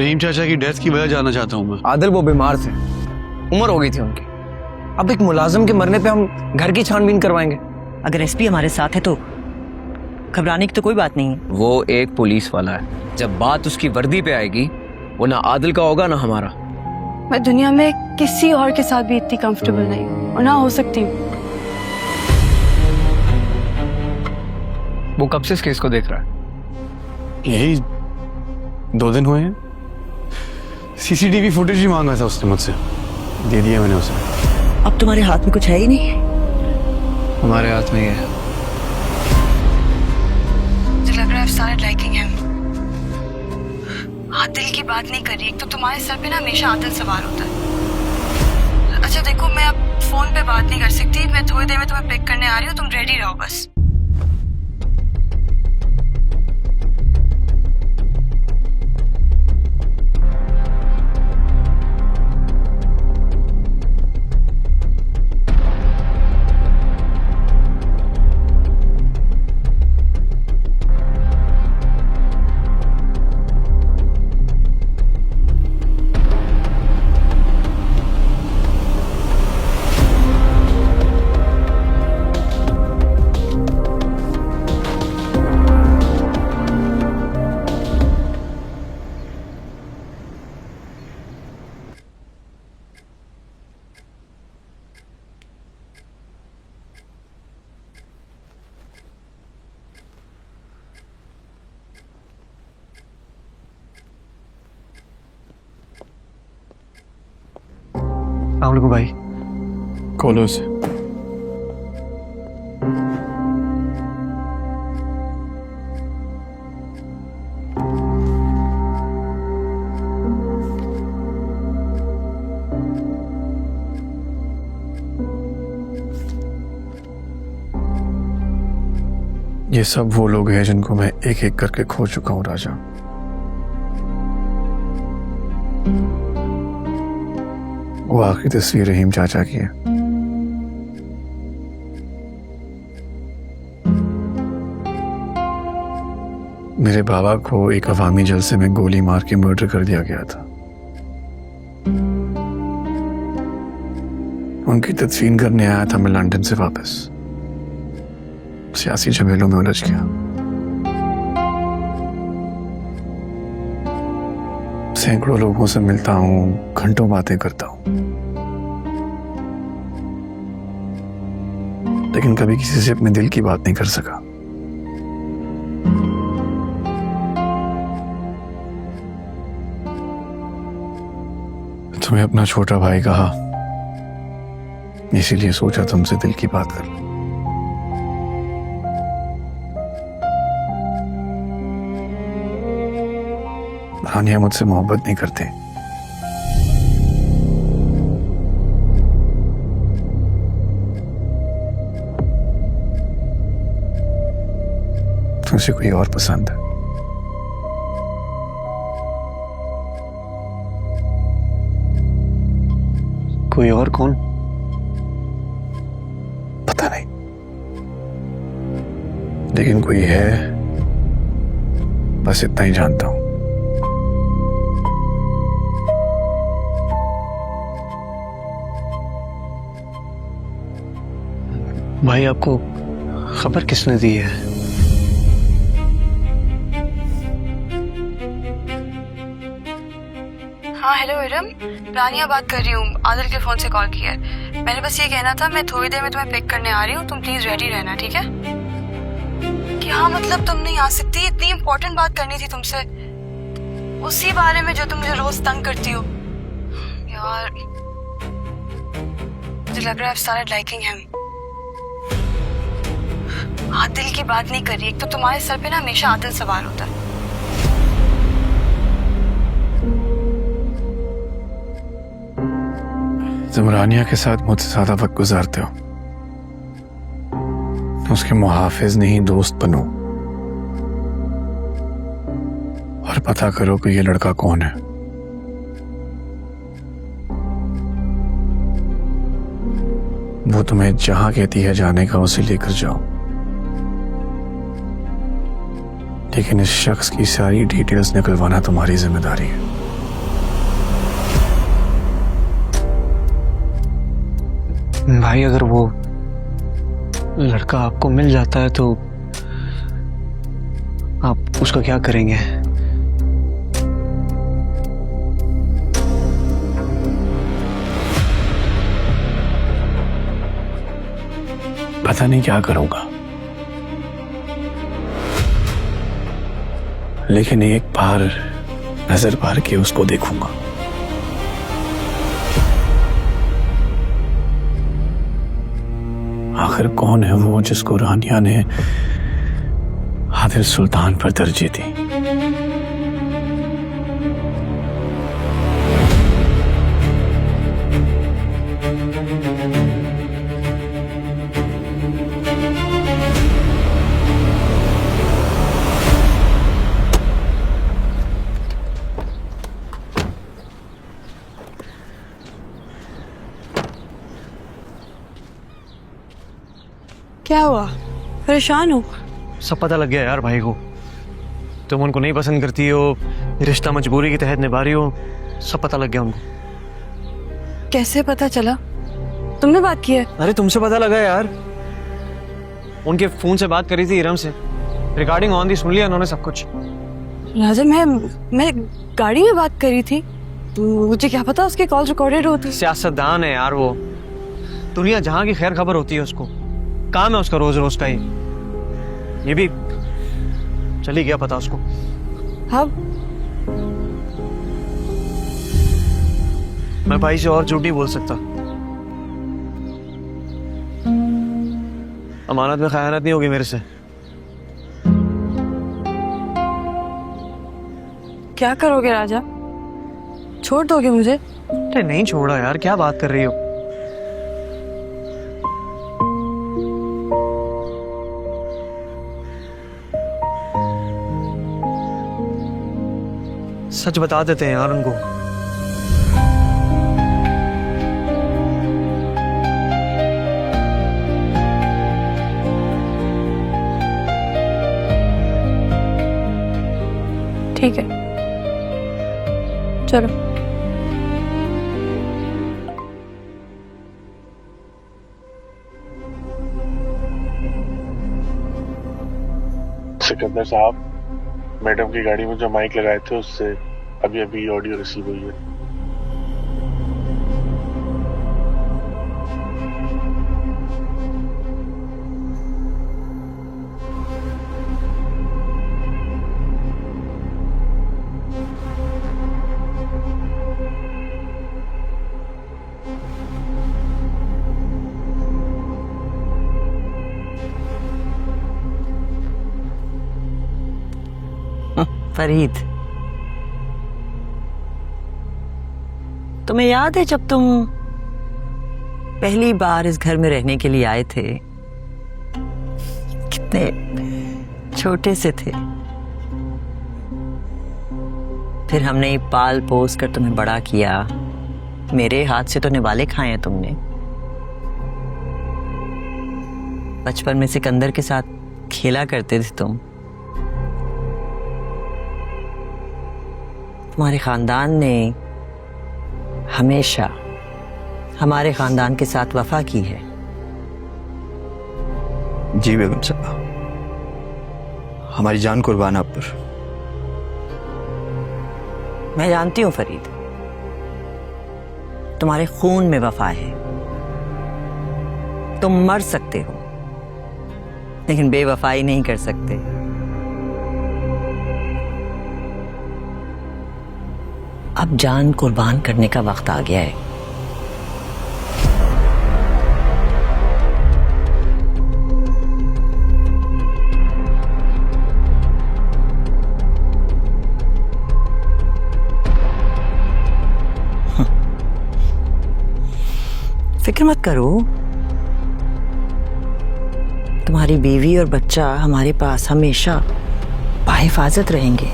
रहीम चाचा की डेथ की वजह जानना चाहता हूँ मैं। आदिल वो बीमार थे, उम्र हो गई थी उनकी। अब एक मुलाजिम के मरने पे हम घर की छानबीन करवाएंगे? अगर एसपी हमारे साथ है तो घबराने की तो कोई बात नहीं है। वो एक पुलिस वाला है, जब बात उसकी वर्दी पे आएगी वो ना आदिल का होगा ना हमारा। मैं दुनिया में किसी और के साथ भी इतनी कंफर्टेबल नहीं हूँ और ना हो सकती हूँ। वो कब से इस केस को देख रहा है? यही 2 दिन हुए हैं। सीसीटीवी फुटेज ही मांगा था उसने मुझसे, दे दिया मैंने उसे। अब तुम्हारे हाथ में कुछ है ही नहीं। हमारे हाथ में ही है। मुझे लग रहा है I've started liking him। Adil की बात नहीं करी, एक तो तुम्हारे सर पे ना हमेशा आदिल सवार होता है। अच्छा देखो, मैं अब फोन पे बात नहीं कर सकती, मैं थोड़ी देर में तुम्हें पिक करने आ रही हूँ, तुम रेडी रहो बस। अस्सलामुअलैकुम भाई। खोलो उसे। ये सब वो लोग हैं जिनको मैं एक एक करके खो चुका हूं राजा। वो आखिरी तस्वीर रहीम चाचा की है। मेरे बाबा को एक अवामी जलसे में गोली मार के मर्डर कर दिया गया था। उनकी तदफीन करने आया था मैं लंदन से वापस। सियासी झमेलों में उलझ गया। सैकड़ों लोगों से मिलता हूं, घंटों बातें करता हूं, लेकिन कभी किसी से अपने दिल की बात नहीं कर सका। तुम्हें अपना छोटा भाई कहा, इसीलिए सोचा तुमसे दिल की बात कर लूं। रानिया मुझसे मोहब्बत नहीं करते। तुमसे कोई और पसंद है। कोई और कौन? पता नहीं, लेकिन कोई है, बस इतना ही जानता हूं। भाई आपको खबर किसने दी है? हाँ हेलो इरम, रानिया बात कर रही हूँ। आदिल के फोन से कॉल किया है। मैंने बस ये कहना था, मैं थोड़ी देर में तुम्हें पिक करने आ रही हूँ, तुम प्लीज रेडी रहना, ठीक है? क्या मतलब तुम नहीं आ सकती? इतनी इम्पोर्टेंट बात करनी थी तुमसे, उसी बारे में जो तुम मुझे रोज तंग करती हो। यार मुझे लग रहा है I've started liking him। Adil की बात नहीं करी, एक तो तुम्हारे सर पे ना हमेशा आदिल सवार होता है। तुम रानिया के साथ मुझसे ज्यादा वक्त गुजारते हो, उसके मुहाफिज नहीं दोस्त बनो और पता करो कि ये लड़का कौन है। वो तुम्हें जहां कहती है जाने का उसे लेकर जाओ, लेकिन इस शख्स की सारी डिटेल्स निकलवाना तुम्हारी जिम्मेदारी है। भाई अगर वो लड़का आपको मिल जाता है तो आप उसका क्या करेंगे? पता नहीं क्या करूंगा, लेकिन एक बार नजर मार के उसको देखूंगा। आखिर कौन है वो जिसको रानिया ने आदिल सुल्तान पर तरजीह दी? क्या हुआ? परेशान हो? सब पता लग गया यार भाई को। तुम उनको नहीं पसंद करती हो, रिश्ता मजबूरी के तहत निभा रही हो, सब पता लग गया उनको। कैसे पता चला? तुमने बात की है? अरे तुमसे पता लगा यार, उनके फोन से बात करी थी इरम से, रिकॉर्डिंग ऑन थी, सुन लिया उन्होंने सब कुछ। राजा, मैं गाड़ी में बात करी थी, मुझे क्या पता उसके कॉल रिकॉर्डेड होती। सियासतदान है यार वो, दुनिया जहां की खैर खबर होती है उसको, काम है उसका रोज रोज का ही। ये भी चली गया पता उसको। हाँ, मैं भाई से और झूठ नहीं बोल सकता। अमानत में खयानत नहीं होगी मेरे से। क्या करोगे राजा? छोड़ दोगे मुझे? अरे नहीं छोड़ा यार, क्या बात कर रही हो? सच बता देते हैं यार उनको। ठीक है, चलो। सिकंदर साहब, मैडम की गाड़ी में जो माइक लगाए थे उससे अभी अभी ऑडियो रिसीव हुई है। फरीद, तुम्हें याद है जब तुम पहली बार इस घर में रहने के लिए आए थे, कितने छोटे से थे? फिर हमने पाल पोस कर तुम्हें बड़ा किया, मेरे हाथ से तो निवाले खाए हैं तुमने। बचपन में सिकंदर के साथ खेला करते थे तुम। तुम्हारे खानदान ने हमेशा हमारे खानदान के साथ वफा की है। जी बेगम साहबा, हमारी जान कुर्बान आप पर। मैं जानती हूं फरीद, तुम्हारे खून में वफा है। तुम मर सकते हो लेकिन बेवफाई नहीं कर सकते। अब जान कुर्बान करने का वक्त आ गया है। फिक्र मत करो, तुम्हारी बीवी और बच्चा हमारे पास हमेशा बाहिफाजत रहेंगे।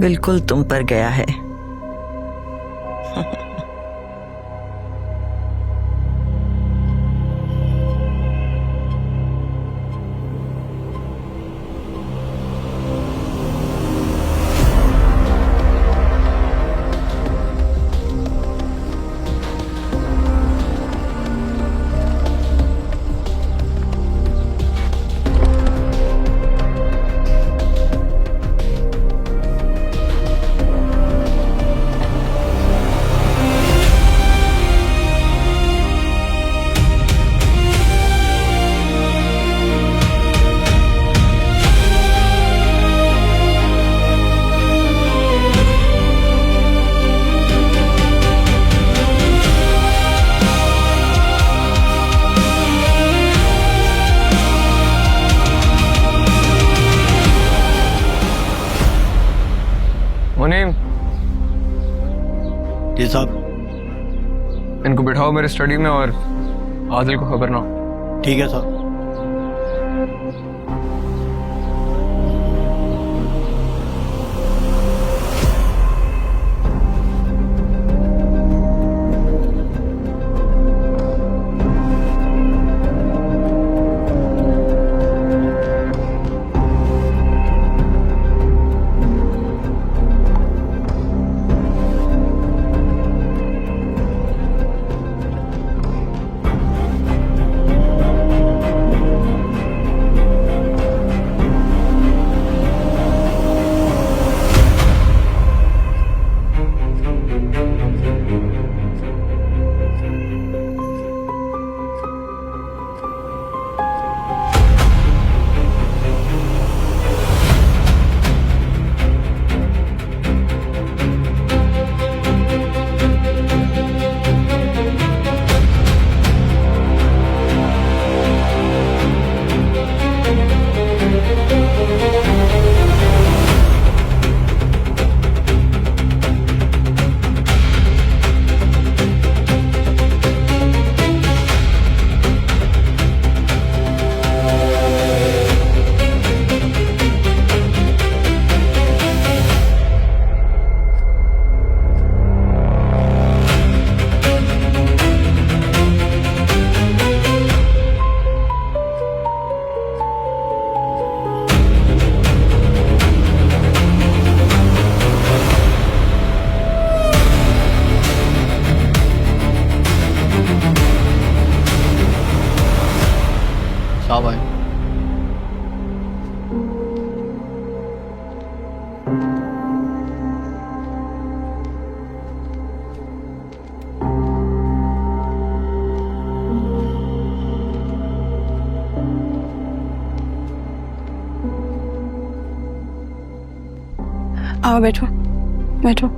बिल्कुल तुम पर गया है। जी साहब। इनको बिठाओ मेरे स्टडी में और आदिल को खबर ना हो। ठीक है साहब। साहब आए। आओ बैठो बैठो।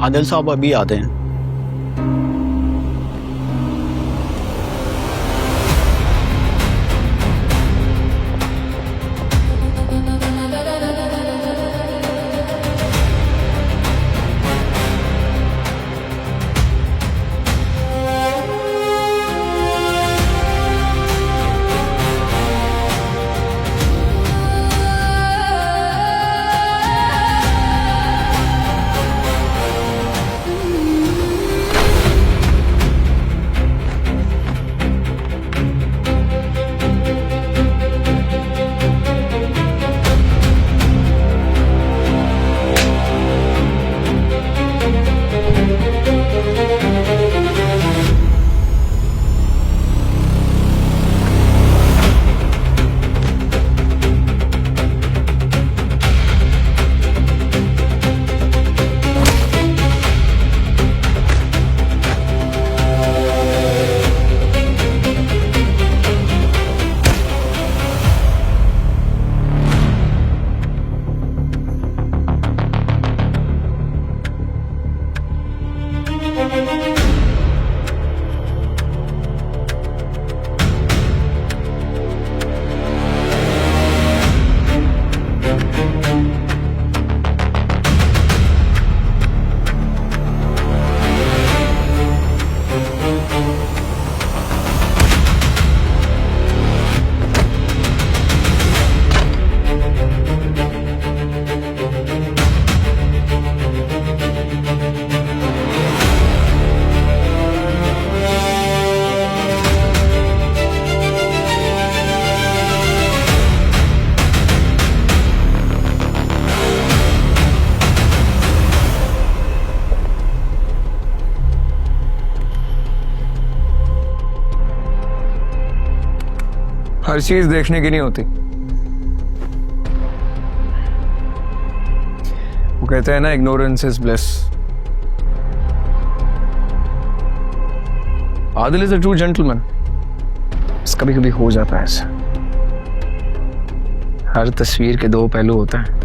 आदिल साहब अभी आते हैं। हर चीज देखने की नहीं होती। वो कहते हैं ना, ignorance is bliss. Adil is a true gentleman. कभी कभी हो जाता है ऐसा। हर तस्वीर के दो पहलू होते हैं।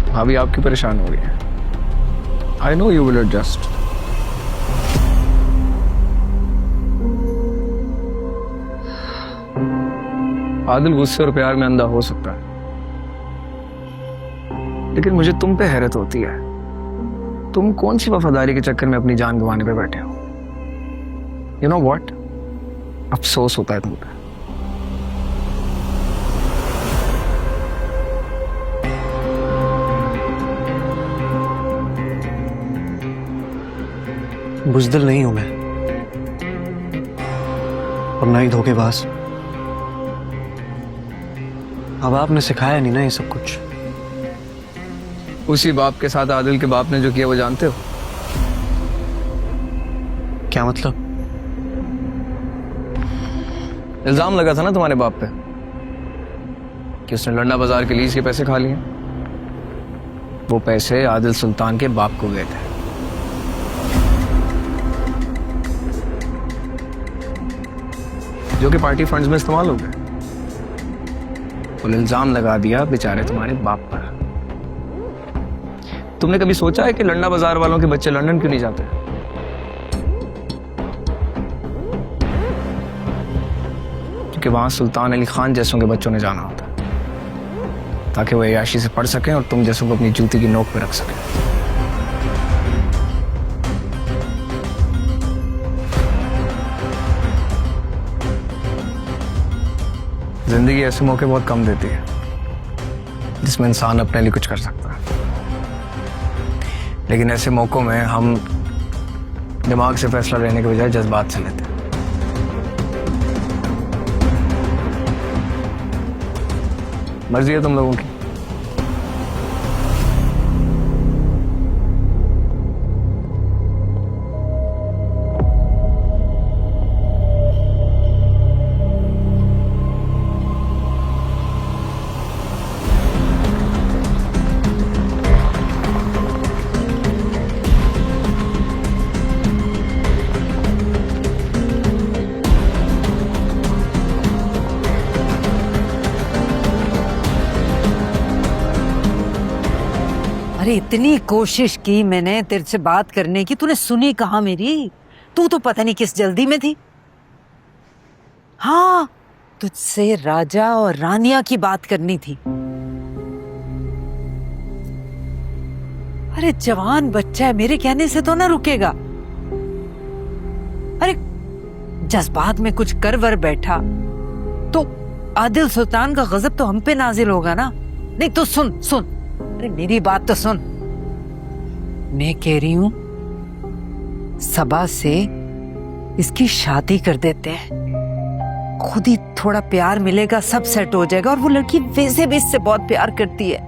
भाभी आपकी परेशान हो गई है। I know you will adjust. Adil गुस्से और प्यार में अंधा हो सकता है, लेकिन मुझे तुम पे हैरत होती है। तुम कौन सी वफादारी के चक्कर में अपनी जान गंवाने पे बैठे हो? यू नो व्हाट, अफसोस होता है तुम पे। बुज़दिल नहीं हूं मैं, और ना ही धोखेबाज। अब आपने सिखाया नहीं ना ये सब कुछ। उसी बाप के साथ आदिल के बाप ने जो किया वो जानते हो? क्या मतलब? इल्जाम लगा था ना तुम्हारे बाप पे कि उसने लंडा बाजार के लीज के पैसे खा लिए। वो पैसे आदिल सुल्तान के बाप को गए थे। जो कि पार्टी फंड्स में इस्तेमाल हो गए। वो इल्जाम लगा दिया बेचारे तुम्हारे बाप पर। तुमने कभी सोचा है कि लंडा बाजार वालों के बच्चे लंदन क्यों नहीं जाते? क्योंकि वहां सुल्तान अली खान जैसों के बच्चों ने जाना होता है, ताकि वो अय्याशी से पढ़ सकें और तुम जैसों को अपनी जूती की नोक पे रख सकें। जिंदगी ऐसे मौके बहुत कम देती है जिसमें इंसान अपने लिए कुछ कर सकता है, लेकिन ऐसे मौकों में हम दिमाग से फैसला लेने के बजाय जज्बात से लेते हैं। मर्जी है तुम लोगों की। अरे इतनी कोशिश की मैंने तेरे से बात करने की, तूने सुनी कहाँ मेरी? तू तो पता नहीं किस जल्दी में थी। हाँ, तुझसे राजा और रानिया की बात करनी थी। अरे जवान बच्चा है, मेरे कहने से तो ना रुकेगा। अरे जज्बात में कुछ कर वर बैठा तो आदिल सुल्तान का गजब तो हम पे नाजिल होगा ना। नहीं तो सुन सुन, अरे मेरी बात तो सुन। मैं कह रही हूं सबा से इसकी शादी कर देते हैं। खुद ही थोड़ा प्यार मिलेगा, सब सेट हो जाएगा। और वो लड़की वैसे भी इससे बहुत प्यार करती है।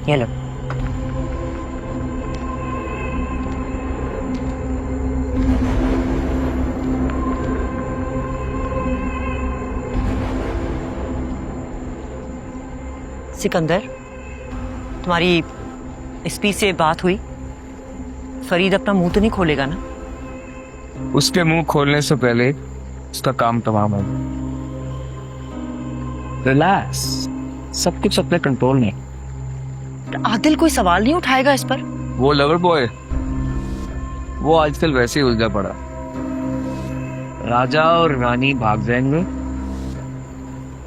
ये लो। सिकंदर, तुम्हारी एसपी से बात हुई? फरीद अपना मुंह तो नहीं खोलेगा ना? उसके मुंह खोलने से पहले उसका काम तमाम हो। रिलैक्स, सब कुछ अपने कंट्रोल में। आदिल कोई सवाल नहीं उठाएगा इस पर? वो लवर बॉय, वो आजकल वैसे ही उलझा पड़ा। राजा और रानी भाग जाएंगे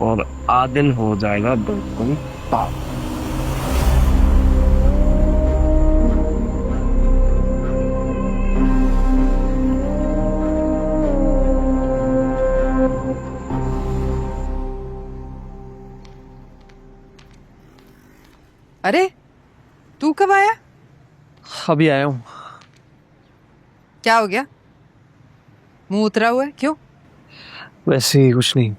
और आदिल हो जाएगा बिल्कुल पाप। अरे तू कब आया? अभी आया हूं। क्या हो गया? मुंह उतरा हुआ है क्यों? वैसे ही कुछ नहीं।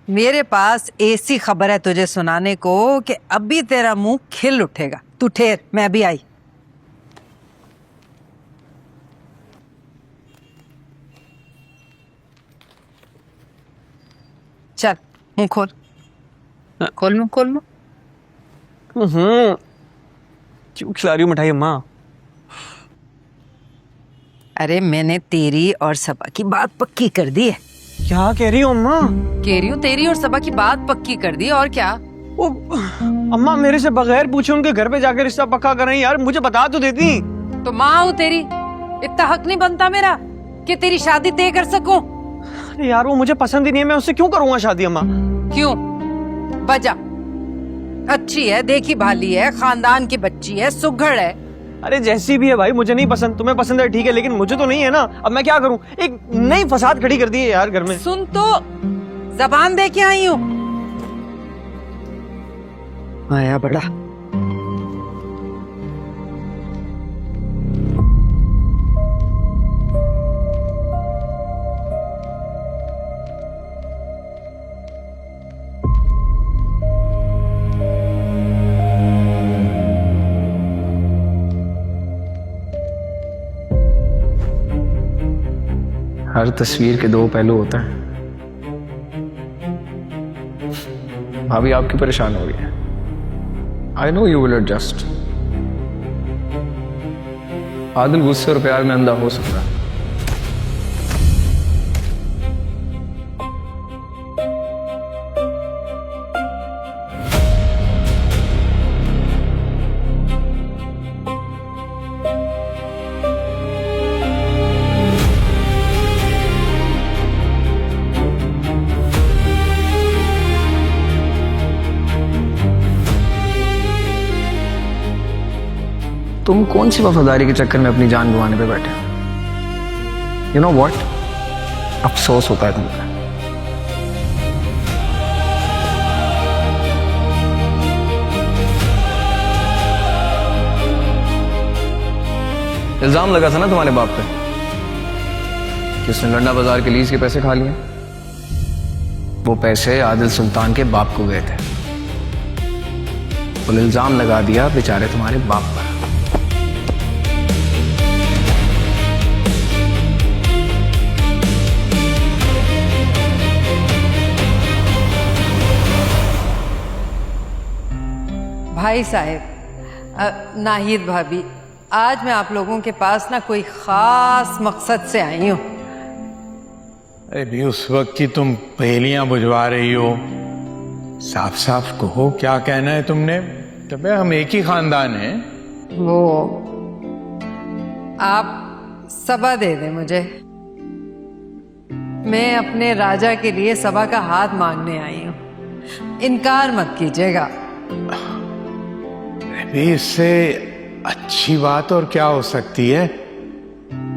मेरे पास ऐसी खबर है तुझे सुनाने को कि अभी तेरा मुंह खिल उठेगा। तू ठहर, मैं अभी आई। मुंह खोल, खोल मुंह, खोल मुंह। क्यों खिला रही हो मिठाई अम्मा? अरे मैंने तेरी और सबा की बात पक्की कर दी है। क्या कह रही हो अम्मा? कह रही हूँ तेरी और सबा की बात पक्की कर दी, और क्या? ओ, अम्मा मेरे से बगैर पूछे उनके घर पे जाकर रिश्ता पक्का कर रही यार, मुझे बता तो देती। तो माँ हूँ तेरी, इतना हक नहीं बनता मेरा कि तेरी शादी तय कर सकूं? अरे यार वो मुझे पसंद ही नहीं है, मैं उससे क्यों करूंगा शादी अम्मा? क्यों? बजा, अच्छी है, देखी भाली है, खानदान की बच्ची है, सुघड़ है। अरे जैसी भी है भाई, मुझे नहीं पसंद। तुम्हें पसंद है ठीक है, लेकिन मुझे तो नहीं है ना। अब मैं क्या करूं? एक नई फसाद खड़ी कर दी है यार घर में। सुन तो, जबान दे के आई हूँ। आया बड़ा। हर तस्वीर के दो पहलू होते हैं। भाभी आपकी परेशान हो रही है। I know you will adjust. Adil गुस्से और प्यार में अंधा हो सकता है। तुम कौन सी वफादारी के चक्कर में अपनी जान गंवाने पे बैठे हो? यू नो व्हाट, अफसोस होता है तुम पे। इल्जाम लगा था ना तुम्हारे बाप पे कि उसने लंडा बाजार के लीज के पैसे खा लिए। वो पैसे आदिल सुल्तान के बाप को गए थे। वो इल्जाम लगा दिया बेचारे तुम्हारे बाप पर। भाई साहब, नाहिद भाभी, आज मैं आप लोगों के पास ना कोई खास मकसद से आई हूँ। अरे भी उस वक्त की तुम पहेलियां बुझवा रही हो, साफ साफ कहो क्या कहना है तुमने? तबे हम एक ही खानदान हैं। वो आप सबा दे दे मुझे, मैं अपने राजा के लिए सबा का हाथ मांगने आई हूँ, इनकार मत कीजिएगा। भी इससे अच्छी बात और क्या हो सकती है?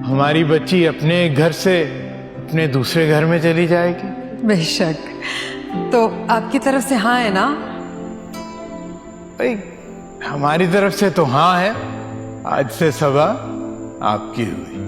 हमारी बच्ची अपने घर से अपने दूसरे घर में चली जाएगी। बेशक, तो आपकी तरफ से हाँ है ना? भाई हमारी तरफ से तो हाँ है। आज से सबा आपकी हुई।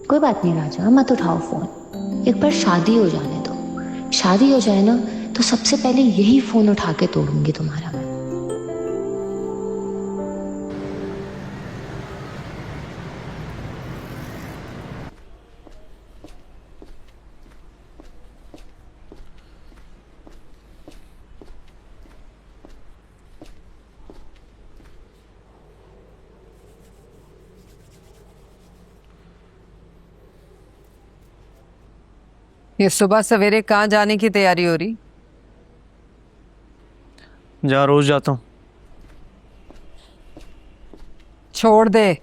कोई बात नहीं राजा, मत उठाओ फोन। एक बार शादी हो जाने दो। शादी हो जाए ना तो सबसे पहले यही फोन उठा के तोड़ूंगी तुम्हारा मैं। ये सुबह सवेरे कहाँ जाने की तैयारी हो रही? जहाँ रोज जाता हूँ। छोड़ दे।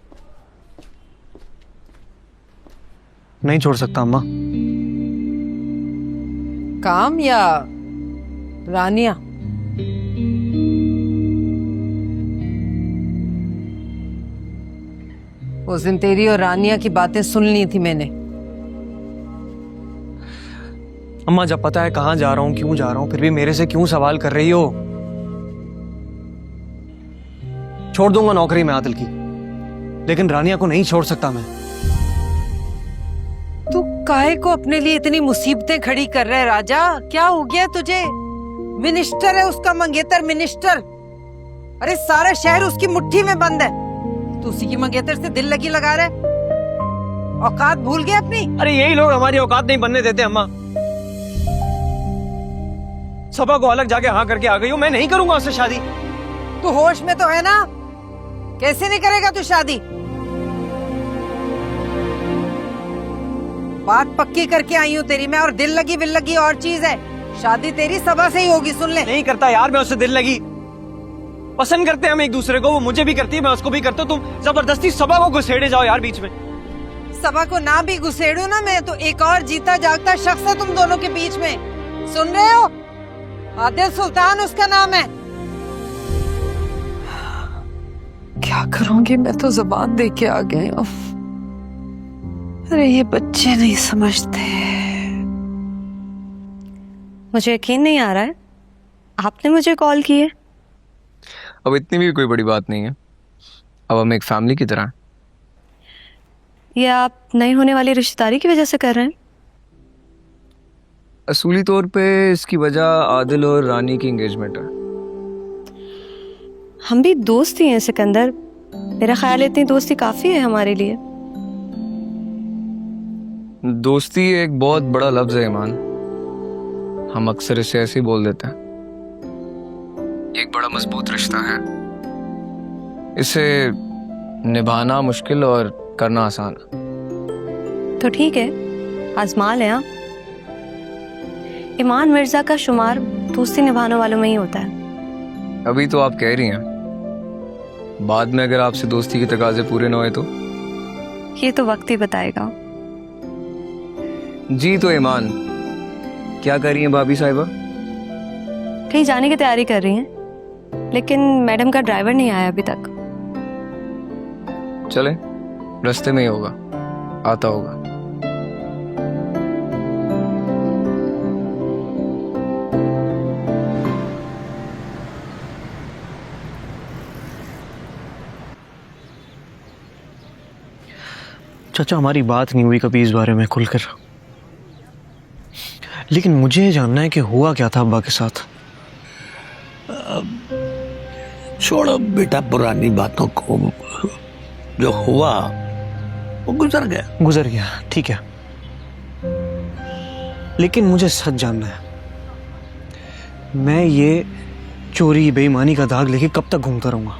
नहीं छोड़ सकता अम्मा। काम या रानिया? उस दिन तेरी और रानिया की बातें सुन ली थी मैंने। अम्मा जब पता है कहाँ जा रहा हूँ, क्यों जा रहा हूँ, फिर भी मेरे से क्यों सवाल कर रही हो? छोड़ दूंगा नौकरी में आदिल की, लेकिन रानिया को नहीं छोड़ सकता मैं। तू काहे को अपने लिए इतनी मुसीबतें खड़ी कर रहा है राजा? क्या हो गया तुझे? मिनिस्टर है उसका, मंगेतर मिनिस्टर। अरे सारा शहर उसकी मुट्ठी में बंद है, तू उसी की मंगेतर से दिल लगी लगा रहा है। औकात भूल गए अपनी? अरे यही लोग हमारी औकात नहीं बनने देते अम्मा। सबा को अलग जाके हाँ करके आ गई हो, मैं नहीं करूंगा उससे शादी। तू होश में तो है ना? कैसे नहीं करेगा तू शादी? बात पक्की करके आई हूँ तेरी मैं, और दिल लगी विल लगी और चीज है। शादी तेरी सबा से ही होगी, सुन ले। नहीं करता यार मैं उससे दिल लगी। पसंद करते हैं हम एक दूसरे को, वो मुझे भी करती है, मैं उसको भी करता हूँ। तुम जबरदस्ती सबा को घुसेड़े जाओ यार बीच में। सबा को ना भी घुसेड़ू ना मैं, तो एक और जीता जागता शख्स है तुम दोनों के बीच में। सुन रहे हो? आदिल सुल्तान उसका नाम है। क्या करूंगी मैं, तो ज़बान दे के आ गई हूँ। अरे ये बच्चे नहीं समझते। मुझे यकीन नहीं आ रहा है आपने मुझे कॉल की है। अब इतनी भी कोई बड़ी बात नहीं है, अब हम एक फैमिली की तरह हैं। ये आप नहीं होने वाली रिश्तेदारी की वजह से कर रहे हैं? असूली तौर पे इसकी वजह आदिल और रानी की एंगेजमेंट है। हम भी दोस्त ही हैं सिकंदर, मेरा ख्याल है इतनी दोस्ती काफी है हमारे लिए। दोस्ती एक बहुत बड़ा लफ्ज है ईमान, हम अक्सर इसे ऐसे ही बोल देते हैं। एक बड़ा मजबूत रिश्ता है, इसे निभाना मुश्किल और करना आसान। तो ठीक है, आजमा लें आप। ईमान मिर्जा का शुमार दोस्ती निभाने वालों में ही होता है। अभी तो आप कह रही हैं, बाद में अगर आपसे दोस्ती के तकाजे पूरे न हुए तो? ये तो वक्त ही बताएगा। जी तो ईमान, क्या कर रही हैं भाभी साहिबा? कहीं जाने की तैयारी कर रही हैं, लेकिन मैडम का ड्राइवर नहीं आया अभी तक। चले, रास्ते में ही होगा, आता होगा। चाचा हमारी बात नहीं हुई कभी इस बारे में खुलकर, लेकिन मुझे ये जानना है कि हुआ क्या था अब्बा के साथ। छोड़ो बेटा पुरानी बातों को, जो हुआ वो गुजर गया। ठीक है, लेकिन मुझे सच जानना है, मैं ये चोरी बेईमानी का दाग लेके कब तक घूमता रहूंगा?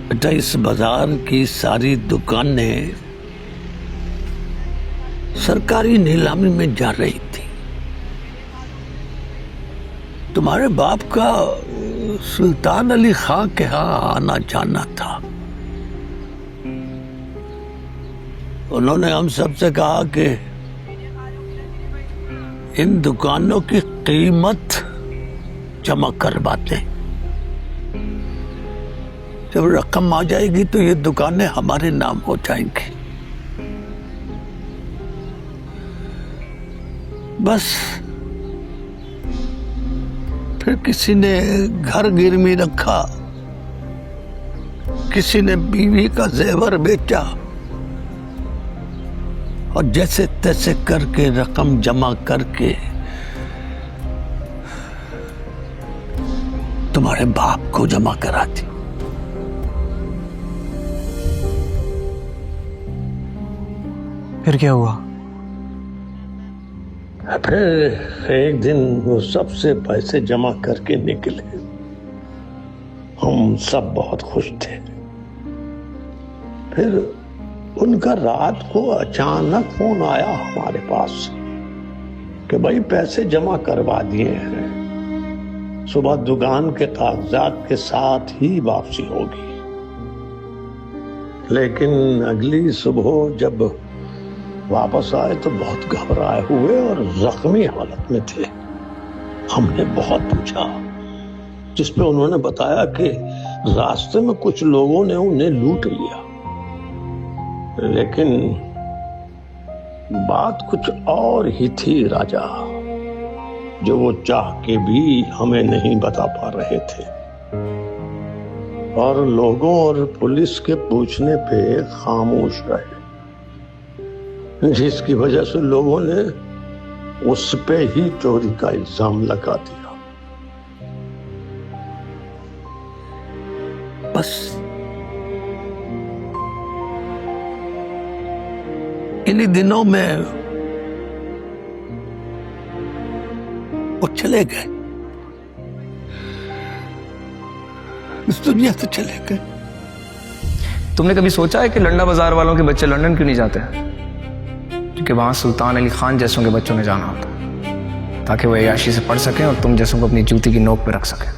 बेटा इस बाजार की सारी दुकानें सरकारी नीलामी में जा रही थी। तुम्हारे बाप का सुल्तान अली खां के यहाँ आना जाना था। उन्होंने हम सबसे कहा कि इन दुकानों की कीमत जमा करवाते, जब रकम आ जाएगी तो ये दुकानें हमारे नाम हो जाएंगी। बस फिर किसी ने घर गिरवी रखा, किसी ने बीवी का जेवर बेचा, और जैसे तैसे करके रकम जमा करके तुम्हारे बाप को जमा करा दी। फिर क्या हुआ? फिर एक दिन वो सबसे पैसे जमा करके निकले। हम सब बहुत खुश थे। फिर उनका रात को अचानक फोन आया हमारे पास कि भाई पैसे जमा करवा दिए हैं, सुबह दुकान के कागजात के साथ ही वापसी होगी। लेकिन अगली सुबह जब वापस आए तो बहुत घबराए हुए और जख्मी हालत में थे। हमने बहुत पूछा, जिसपे उन्होंने बताया कि रास्ते में कुछ लोगों ने उन्हें लूट लिया, लेकिन बात कुछ और ही थी राजा, जो वो चाह के भी हमें नहीं बता पा रहे थे। और लोगों और पुलिस के पूछने पे खामोश रहे, जिसकी वजह से लोगों ने उस पे ही चोरी का इल्जाम लगा दिया। बस इन्हीं दिनों में वो चले गए, इस दुनिया से चले गए। तुमने कभी सोचा है कि लंडा बाजार वालों के बच्चे लंदन क्यों नहीं जाते? क्योंकि वहां सुल्तान अली खान जैसों के बच्चों ने जाना होता, ताकि वो अय्याशी से पढ़ सकें और तुम जैसों को अपनी जूती की नोक पे रख सकें।